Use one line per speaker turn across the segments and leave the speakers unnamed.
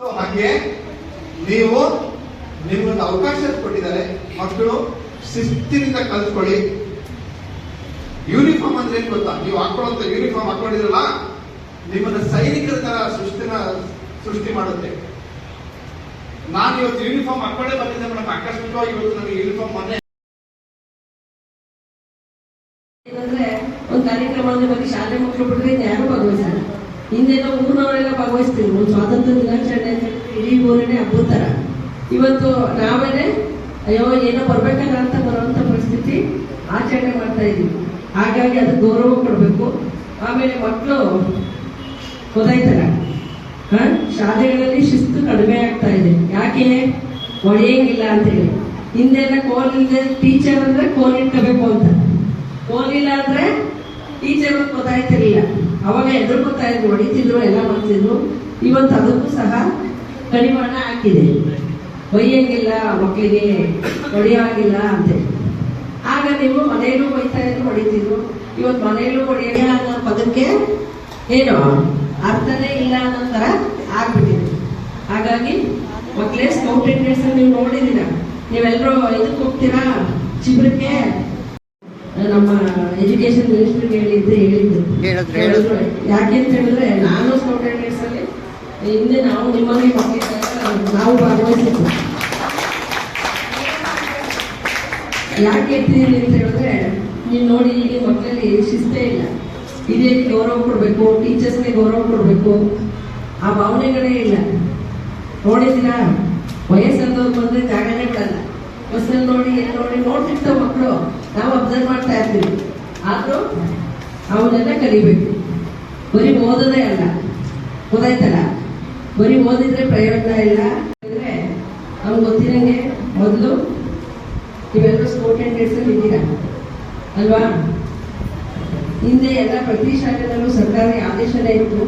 ಹಾಗೆ ನೀವು ನಿಮ್ಮೊಂದು ಅವಕಾಶ ಕೊಟ್ಟಿದ್ದಾರೆ. ಮಕ್ಕಳು ಶಿಸ್ತಿನಿಂದ ಕಲ್ತ್ಕೊಳ್ಳಿ. ಯೂನಿಫಾರ್ಮ್ ಅಂದ್ರೆ ಏನ್ ಗೊತ್ತಾ? ನೀವು ಹಾಕೊಳ್ಳುವಂತ ಯೂನಿಫಾರ್ಮ್ ಹಾಕೊಂಡಿದ್ರಲ್ಲ, ನಿಮ್ಮನ್ನ ಸೈನಿಕರ ತರ ಸೃಷ್ಟಿ ಮಾಡುತ್ತೆ. ನಾನು ಇವತ್ತು ಯೂನಿಫಾರ್ಮ್ ಹಾಕೊಂಡೇ ಬಂದಿದ್ದೆ ಮೇಡಮ್. ಆಕಸ್ಮಿಕವಾಗಿ ಇವತ್ತು ನನಗೆ ಯೂನಿಫಾರ್ಮ್ ಮೊನ್ನೆ
ಒಂದು ಕಾರ್ಯಕ್ರಮದ ಬಗ್ಗೆ ಶಾಲೆ ಮಕ್ಕಳು ಬಿಟ್ಟರೆ ಯಾರು ಭಾಗವಹಿಸಲ್ಲ. ಹಿಂದೆಲ್ಲ ಊರಿನವರೆಲ್ಲ ಭಾಗವಹಿಸ್ತೀವಿ. ಒಂದು ಸ್ವಾತಂತ್ರ್ಯ ದಿನಾಚರಣೆ ಅಂತ ಇಡೀ ಊರನ್ನೇ ಹಬ್ಬದ ತರ. ಇವತ್ತು ನಾವೇನೆ ಅಯ್ಯೋ ಏನೋ ಬರ್ಬೇಕಲ್ಲ ಅಂತ ಬರುವಂತ ಪರಿಸ್ಥಿತಿ ಆಚರಣೆ ಮಾಡ್ತಾ ಇದೀವಿ. ಹಾಗಾಗಿ ಅದಕ್ಕೆ ಗೌರವ ಕೊಡಬೇಕು. ಆಮೇಲೆ ಮಕ್ಕಳು ಗೊತ್ತಾಯ್ತಲ್ಲ, ಶಾಲೆಗಳಲ್ಲಿ ಶಿಸ್ತು ಕಡಿಮೆ ಆಗ್ತಾ ಇದೆ. ಯಾಕೆ ಹೊಡೆಯಂಗಿಲ್ಲ ಅಂತ ಹೇಳಿ. ಹಿಂದೆಲ್ಲ ಕೋಲ್ ಇಲ್ಲದೆ ಟೀಚರ್ ಅಂದ್ರೆ ಕೋಲ್ ಇಟ್ಕೋಬೇಕು ಅಂತ, ಕೋಲಿಲ್ಲ ಅಂದ್ರೆ ಟೀಚರ್ ಗೊತ್ತಾಯ್ತಿರ್ಲಿಲ್ಲ. ಅವಾಗ ಎದುರ್ಕೊತಾ ಇದ್ರು, ಹೊಡಿತಿದ್ರು, ಎಲ್ಲ ಮಾಡ್ತಿದ್ರು. ಇವತ್ತು ಅದಕ್ಕೂ ಸಹ ಕಡಿವಾಣ ಹಾಕಿದೆ. ಒಯ್ಯಂಗಿಲ್ಲ ಮಕ್ಕಳಿಗೆ, ಹೊಡೆಯಾಗಿಲ್ಲ ಅಂತ. ಆಗ ನೀವು ಮನೆಯಲ್ಲೂ ಬೈತಾ ಇದ್ರು, ಹೊಡಿತಿದ್ರು. ಇವತ್ತು ಮನೆಯಲ್ಲೂ ಹೊಡೆಯ ಅನ್ನೋ ಪದಕ್ಕೆ ಏನು ಅರ್ಥನೇ ಇಲ್ಲ ಅನ್ನೋ ತರ ಆಗ್ಬಿಟ್ಟಿದೆ. ಹಾಗಾಗಿ ಮಕ್ಕಳೇ ಸ್ಕೌಟ್ ಅಂಡ್ ಗೈಡ್ಸ್ ನೀವು ನೋಡಿದೀರ. ನೀವೆಲ್ಲರೂ ಇದಕ್ಕೆ ಹೋಗ್ತೀರಾ ಶಿಬಿರಕ್ಕೆ? ನಮ್ಮ ಎಜುಕೇಶನ್ ಮಿನಿಸ್ಟರ್ಗೆ ಹೇಳಿದ್ರು. ಯಾಕೆ ಅಂತ ಹೇಳಿದ್ರೆ, ನಾನು ಸ್ಕೌಟ್ ಅಂಡ್ ಗೈಡ್ಸ್ ಅಲ್ಲಿ ಹಿಂದೆ ನಾವು ನಿಮ್ಮನೆ ಮಕ್ಕಳಿಗೆ ನಾವು ಭಾಗವಹಿಸಿದ್ವಿ. ಯಾಕೆ ಹೇಳ್ತಿದ್ದೀನಿ ಅಂತ ಹೇಳಿದ್ರೆ, ನೀವು ನೋಡಿ ಈಗ ಮಕ್ಕಳಲ್ಲಿ ಶಿಸ್ತೇ ಇಲ್ಲ. ಹಿರಿಯರಿಗೆ ಗೌರವ ಕೊಡಬೇಕು, ಟೀಚರ್ಸ್ಗೆ ಗೌರವ ಕೊಡಬೇಕು, ಆ ಭಾವನೆಗಳೇ ಇಲ್ಲ. ನೋಡಿದ್ದೀರಾ, ವಯಸ್ಸಾದವ್ರು ಬಂದ್ರೆ ಜಾಗನೇ ಬಿಡಲ್ಲ. ಬಸ್ಸಲ್ಲಿ ನೋಡಿ ಎಲ್ಲ ನೋಡ್ತಿರ್ತಾವ ಮಕ್ಕಳು. ನಾವು ಅಬ್ಸರ್ವ್ ಮಾಡ್ತಾ ಇರ್ತೀವಿ. ಆದ್ರೂ ಅವನ್ನೆಲ್ಲ ಕಲಿಬೇಕು. ಬರೀ ಓದೋದೇ ಅಲ್ಲ, ಗೊತ್ತಾಯ್ತಲ್ಲ. ಬರೀ ಓದಿದ್ರೆ ಪ್ರಯೋಜನ ಇಲ್ಲ. ಅಂದ್ರೆ ನಮ್ಗೆ ಗೊತ್ತಿರಂಗೆ ಮೊದಲು ನೀವೆಲ್ಲರೂ ಸ್ಕೌಟ್ ಅಂಡ್ ಗೈಡ್ಸ್ ಅಲ್ಲಿ ಇದ್ದೀರಾ ಅಲ್ವಾ? ಹಿಂದೆ ಎಲ್ಲ ಪ್ರತಿ ಶಾಲೆನಲ್ಲೂ ಸರ್ಕಾರಿ ಆದೇಶನೇ ಇತ್ತು.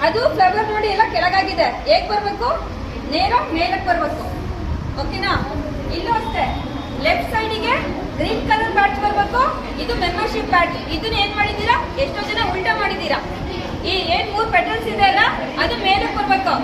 ಅದು ಫ್ಲವರ್ ನೋಡಿ ಎಲ್ಲ ಕೆಳಗಾಗಿದೆ. ಹೇಗ್ ಬರ್ಬೇಕು? ನೇರ ಮೇಲಕ್ಕೆ ಬರ್ಬೇಕು. ಓಕೆನಾ? ಇಲ್ಲೂ ಅಷ್ಟೇ, ಲೆಫ್ಟ್ ಸೈಡಿಗೆ ಗ್ರೀನ್ ಕಲರ್ ಬ್ಯಾಟ್ ಬರ್ಬೇಕು. ಇದು ಮೆಂಬರ್ಶಿಪ್ ಬ್ಯಾಟ್. ಇದನ್ನ ಏನ್ ಮಾಡಿದೀರಾ? ಎಷ್ಟೋ ಜನ ಉಲ್ಟಾ ಮಾಡಿದೀರಾ. ಈ ಏನ್ 3 ಪೆಟಲ್ಸ್ ಇದೆ ಅಲ್ಲ, ಅದು ಮೇಲಕ್ಕೆ ಬರ್ಬೇಕು.